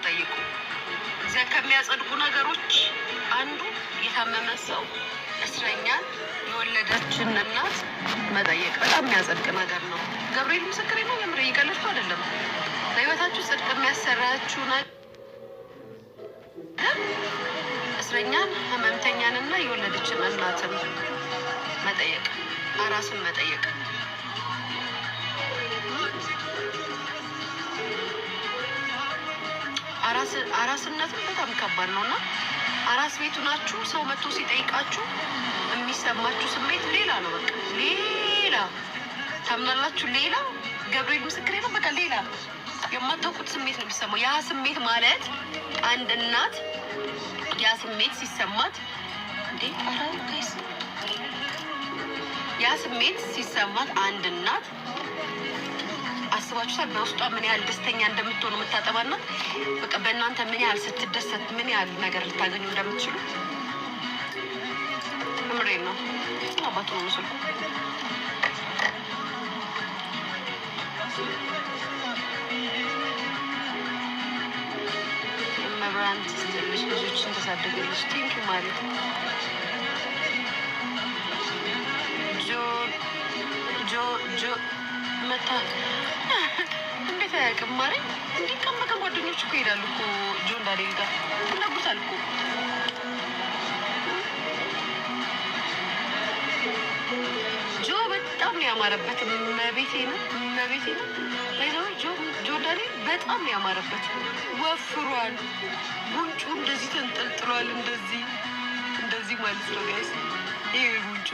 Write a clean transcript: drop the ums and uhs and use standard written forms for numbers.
ጠይቁ። እዚያ ከሚያጸድቁ ነገሮች አንዱ የታመመ ሰው እስረኛን የወለደችን እናት መጠየቅ በጣም የሚያጸድቅ ነገር ነው። ገብርኤል ምስክሬ ነው። የምር እየቀለድኩ አይደለም። ለህይወታችሁ ጽድቅ የሚያሰራችሁ ነገር እስረኛን፣ ህመምተኛንና የወለደችን እናትን መጠየቅ፣ አራስን መጠየቅ። አራስነትን በጣም ከባድ ነው እና አራስ ቤቱ ናችሁ። ሰው መጥቶ ሲጠይቃችሁ የሚሰማችሁ ስሜት ሌላ ነው። በቃ ሌላ ታምናላችሁ። ሌላ ገብርኤል ምስክሬ ነው። በቃ ሌላ የማታውቁት ስሜት ነው የሚሰማው። ያ ስሜት ማለት አንድ እናት ያ ስሜት ሲሰማት ያ ስሜት ሲሰማት አንድ እናት አስባችሁታል? በውስጧ ምን ያህል ደስተኛ እንደምትሆኑ የምታጠባና በቃ በእናንተ ምን ያህል ስትደሰት ምን ያህል ነገር ልታገኙ እንደምትችሉ ምሬን ነው። አባቱ ነው ምስሉ። መብራንት ትንሽ ልጆችን ተሳደገለች። ቴንኪ ማለት ጆ መታ እንዴት አያውቅም? ማሪ እንዴት ቀመቀም ጓደኞች እኮ ይሄዳሉ እኮ ጆ እንዳሌል ጋር ትነጉታል እኮ። ጆ በጣም ነው ያማረበት። መቤቴ ነው ጆ እንዳሌል በጣም ነው ያማረበት። ወፍሯል፣ ጉንጩ እንደዚህ ተንጠልጥሏል። እንደዚህ ማለት ነው ጋይስ። ይሄ ጉንጩ